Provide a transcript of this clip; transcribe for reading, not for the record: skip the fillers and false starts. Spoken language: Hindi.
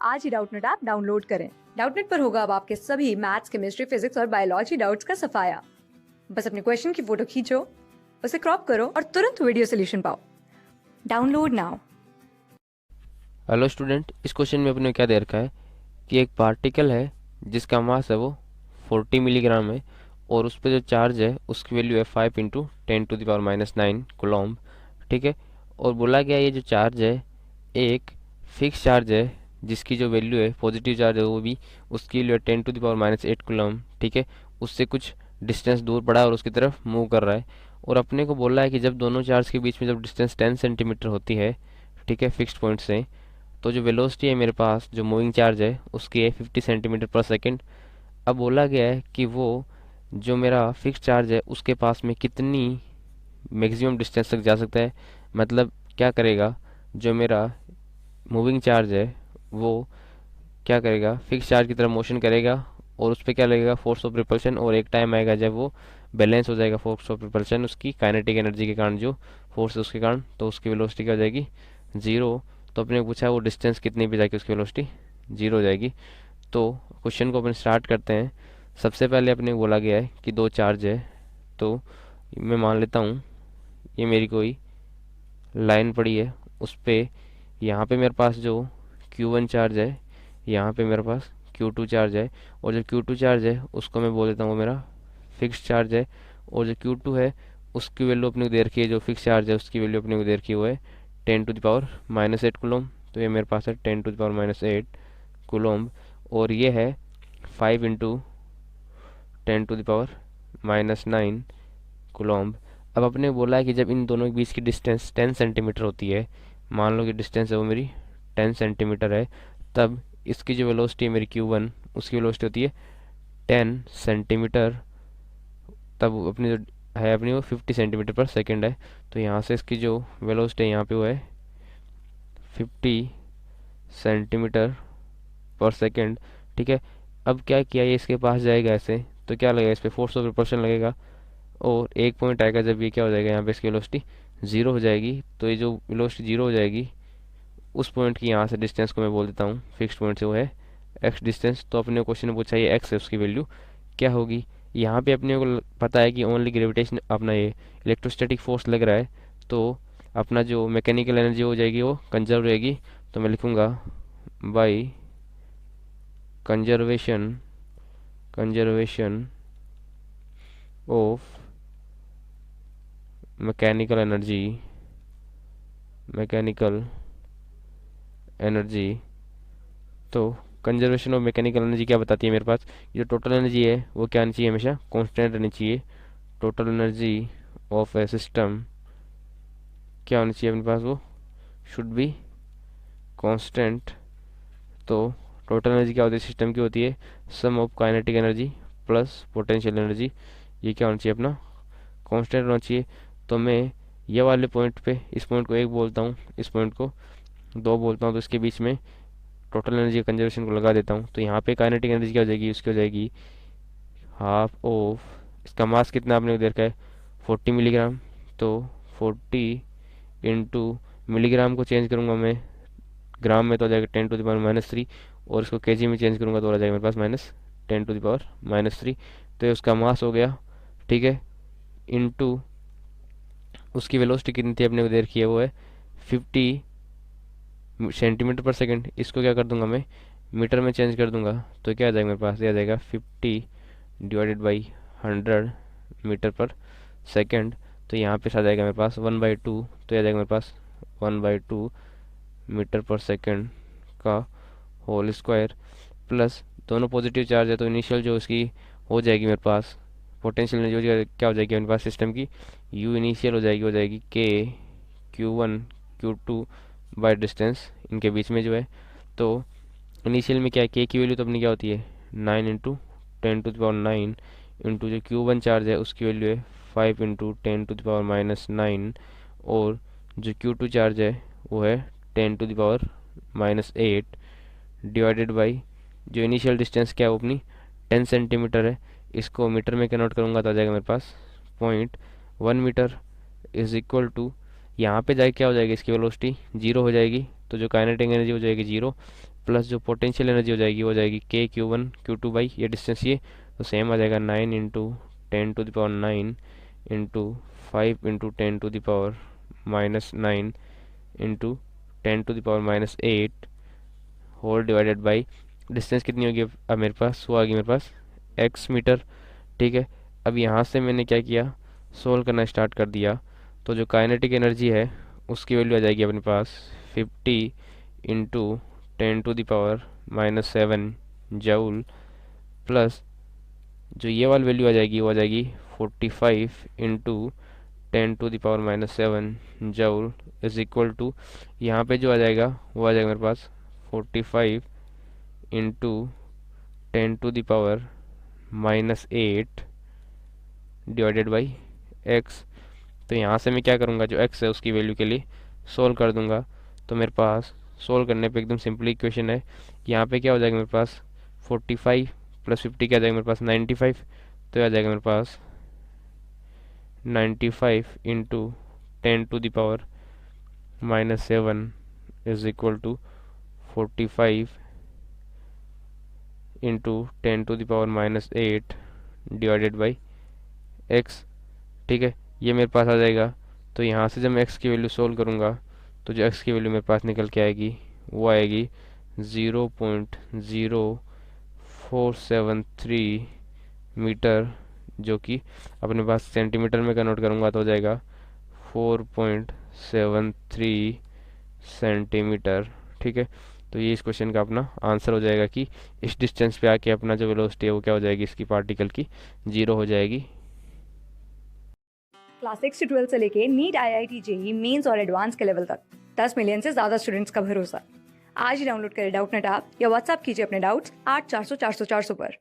आज ही डाउटनेट ऐप डाउनलोड करें। डाउटनेट पर होगा अब आपके सभी मैथ्स, केमिस्ट्री, फिजिक्स और बायोलॉजी डाउट्स का सफाया। बस अपने क्वेश्चन की फोटो खींचो, उसे क्रॉप करो और तुरंत वीडियो सोल्यूशन पाओ। Download now. हेलो स्टूडेंट, इस क्वेश्चन में अपने क्या दे रखा है कि एक पार्टिकल है जिसका मास है वो 40 मिलीग्राम है और उस पर जो चार्ज है उसकी वैल्यू है 5 × 10⁻⁹ कूलम्ब। ठीक है। और बोला गया ये जो चार्ज है एक फिक्स चार्ज है जिसकी जो वैल्यू है पॉजिटिव चार्ज है वो भी उसकी वैल्यू है 10⁻⁸ कूलम्ब। ठीक है। उससे कुछ डिस्टेंस दूर पड़ा है और उसकी तरफ मूव कर रहा है। और अपने को बोला है कि जब दोनों चार्ज के बीच में जब डिस्टेंस 10 सेंटीमीटर होती है, ठीक है, फिक्स्ड पॉइंट से, तो जो वेलोसिटी है मेरे पास जो मूविंग चार्ज है उसकी है 50 सेंटीमीटर पर सेकंड। अब बोला गया है कि वो जो मेरा फिक्स चार्ज है उसके पास में कितनी मैक्सिमम डिस्टेंस तक जा सकता है। मतलब क्या करेगा, जो मेरा मूविंग चार्ज है वो क्या करेगा, फिक्स चार्ज की तरफ मोशन करेगा और उस पर क्या लगेगा, फोर्स ऑफ रिपल्शन। और एक टाइम आएगा जब वो बैलेंस हो जाएगा फोर्स ऑफ रिपल्शन उसकी काइनेटिक एनर्जी के कारण, जो फोर्स है उसके कारण, तो उसकी वेलोसिटी क्या हो जाएगी, ज़ीरो। तो अपने को पूछा वो डिस्टेंस कितनी पे जाएगी उसकी वेलोसिटी जीरो हो जाएगी। तो क्वेश्चन को अपन स्टार्ट करते हैं। सबसे पहले अपने को बोला गया है कि दो चार्ज है, तो मैं मान लेता हूँ ये मेरी कोई लाइन पड़ी है, उस पर यहाँ पे मेरे पास जो Q1 चार्ज है, यहाँ पे मेरे पास Q2 चार्ज है। और जो Q2 चार्ज है उसको मैं बोल देता हूँ वो मेरा फिक्स चार्ज है। और जो Q2 है उसकी वैल्यू अपने को दे रखी है, जो फिक्स चार्ज है उसकी वैल्यू अपने को दे रखी है वो है 10⁻⁸ कूलम्ब। तो ये मेरे पास है 10⁻⁸ कूलम्ब। और ये है 5 × 10⁻⁹ कूलम्ब। अब अपने बोला है कि जब इन दोनों के बीच की डिस्टेंस 10 सेंटीमीटर होती है, मान लो कि डिस्टेंस है वो मेरी 10 सेंटीमीटर है, तब इसकी जो वेलोसिटी है मेरी Q1 उसकी वेलोसिटी होती है 10 सेंटीमीटर। तब अपनी जो है अपनी वो 50 सेंटीमीटर पर सेकंड है। तो यहाँ से इसकी जो वेलोसिटी है यहाँ पे वो है 50 सेंटीमीटर पर सेकंड। ठीक है। अब क्या किया, ये इसके पास जाएगा ऐसे, तो क्या लगेगा, इस पर फोर्स ऑफ रिपल्शन लगेगा और एक पॉइंट आएगा जब ये क्या हो जाएगा, यहाँ पे इसकी वेलोसिटी ज़ीरो हो जाएगी। तो ये जो वेलोसिटी ज़ीरो हो जाएगी उस पॉइंट की यहाँ से डिस्टेंस को मैं बोल देता हूँ फिक्स्ड पॉइंट से वो है एक्स डिस्टेंस। तो अपने क्वेश्चन में पूछा ये एक्स है, उसकी वैल्यू क्या होगी। यहाँ पे अपने को पता है कि ओनली ग्रेविटेशन अपना ये इलेक्ट्रोस्टैटिक फोर्स लग रहा है, तो अपना जो मैकेनिकल एनर्जी हो जाएगी वो कंजर्व रहेगी। तो मैं लिखूँगा by conservation conservation of mechanical energy. तो कंजर्वेशन ऑफ मैकेनिकल एनर्जी क्या बताती है मेरे पास, ये जो टोटल एनर्जी है वो क्या आनी चाहिए, हमेशा कांस्टेंट रहनी चाहिए। Total energy of a system क्या होनी चाहिए अपने पास, वो शुड बी कांस्टेंट। तो टोटल एनर्जी क्या होती है सिस्टम की, होती है sum of kinetic energy plus potential energy. ये क्या होना चाहिए अपना, कांस्टेंट होना चाहिए। तो मैं ये वाले पॉइंट पे इस पॉइंट को एक बोलता हूँ, इस पॉइंट को दो बोलता हूँ, तो इसके बीच में टोटल एनर्जी कंजर्वेशन को लगा देता हूँ। तो यहाँ पे काइनेटिक एनर्जी क्या हो जाएगी, उसकी हो जाएगी हाफ ऑफ, इसका मास कितना आपने देर का है 40 मिलीग्राम। तो 40 इंटू मिलीग्राम को चेंज करूँगा मैं ग्राम में, तो हो जाएगा 10⁻⁻3। और इसको केजी में चेंज करूँगा तो हो जाएगा मेरे पास -10⁻⁻3। तो ये उसका मास हो गया। ठीक है। इंटू उसकी वेलोसिटी कितनी थी अपने को दे रखी है वो है 50 सेंटीमीटर पर सेकंड। इसको क्या कर दूंगा मैं मीटर में चेंज कर दूंगा, तो क्या आ जाएगा मेरे पास, ये आ जाएगा 50/100 मीटर पर सेकंड। तो यहाँ पे आ जाएगा मेरे पास 1/2, तो ये आ जाएगा मेरे पास 1/2 मीटर पर सेकंड का होल स्क्वायर। प्लस दोनों पॉजिटिव चार्ज है तो इनिशियल जो उसकी हो जाएगी मेरे पास पोटेंशियल एनर्जी क्या हो जाएगी मेरे पास सिस्टम की, यू इनिशियल हो जाएगी K Q1 Q2 by distance इनके बीच में जो है। तो इनिशियल में क्या है, के की वैल्यू तो अपनी क्या होती है 9 × 10⁻⁹ इंटू जो Q1 चार्ज है उसकी वैल्यू है 5 × 10⁻⁹ और जो Q2 चार्ज है वो है 10⁻⁸ डिवाइडेड बाई जो इनिशियल डिस्टेंस क्या है वो अपनी 10 सेंटीमीटर है। इसको मीटर में कन्वर्ट करूँगा तो आ जाएगा मेरे पास 0.1 मीटर इज इक्वल टू, यहाँ पे जाके क्या हो जाएगी इसकी वेलोसिटी जीरो हो जाएगी, तो जो काइनेटिक एनर्जी हो जाएगी जीरो, प्लस जो पोटेंशियल एनर्जी हो जाएगी वो हो जाएगी के Q1 Q2 बाई ये डिस्टेंस ये, तो सेम आ जाएगा 9 into 10⁹ into 5 into 10⁻⁻9 into 10⁻⁻8 whole divided by distance कितनी होगी अब मेरे पास, वो आ गई मेरे पास x मीटर। ठीक है, अब यहाँ से मैंने क्या किया, सोल्व करना स्टार्ट कर दिया। तो जो काइनेटिक एनर्जी है उसकी वैल्यू आ जाएगी अपने पास 50 इंटू 10⁻⁻7 जूल, प्लस जो ये वाली वैल्यू आ जाएगी वो आ जाएगी 45 into 10⁻⁻7 joule is equal to, यहाँ पे जो आ जाएगा वो आ जाएगा मेरे पास 45 इंटू 10⁻⁻8 डिवाइडेड बाई x। तो यहाँ से मैं क्या करूँगा, जो x है उसकी वैल्यू के लिए सोल्व कर दूंगा। तो मेरे पास सोल्व करने पे एकदम सिंपल इक्वेशन है, यहाँ पे क्या हो जाएगा मेरे पास 45 प्लस 50 क्या आ जाएगा मेरे पास 95, तो आ जाएगा मेरे पास 95 into 10⁻⁻7 is equal to 45 into 10⁻⁻8 divided by x। ठीक है, ये मेरे पास आ जाएगा। तो यहाँ से जब मैं x की वैल्यू सोल्व करूँगा तो जो x की वैल्यू मेरे पास निकल के आएगी वो आएगी 0.0473 मीटर, जो कि अपने पास सेंटीमीटर में कन्वर्ट करूँगा तो हो जाएगा 4.73 सेंटीमीटर। ठीक है, तो ये इस क्वेश्चन का अपना आंसर हो जाएगा कि इस डिस्टेंस पे आके अपना जो वेलोसिटी है वो क्या हो जाएगी इसकी पार्टिकल की, 0 हो जाएगी। क्लास 6 से 12 से लेके नीट IIT JEE मेंस और एडवांस के लेवल तक 10 मिलियन से ज्यादा स्टूडेंट्स का भरोसा। आज ही डाउनलोड करें डाउटनेट ऐप या व्हाट्सएप कीजिए अपने डाउट्स 8400 400 400 पर।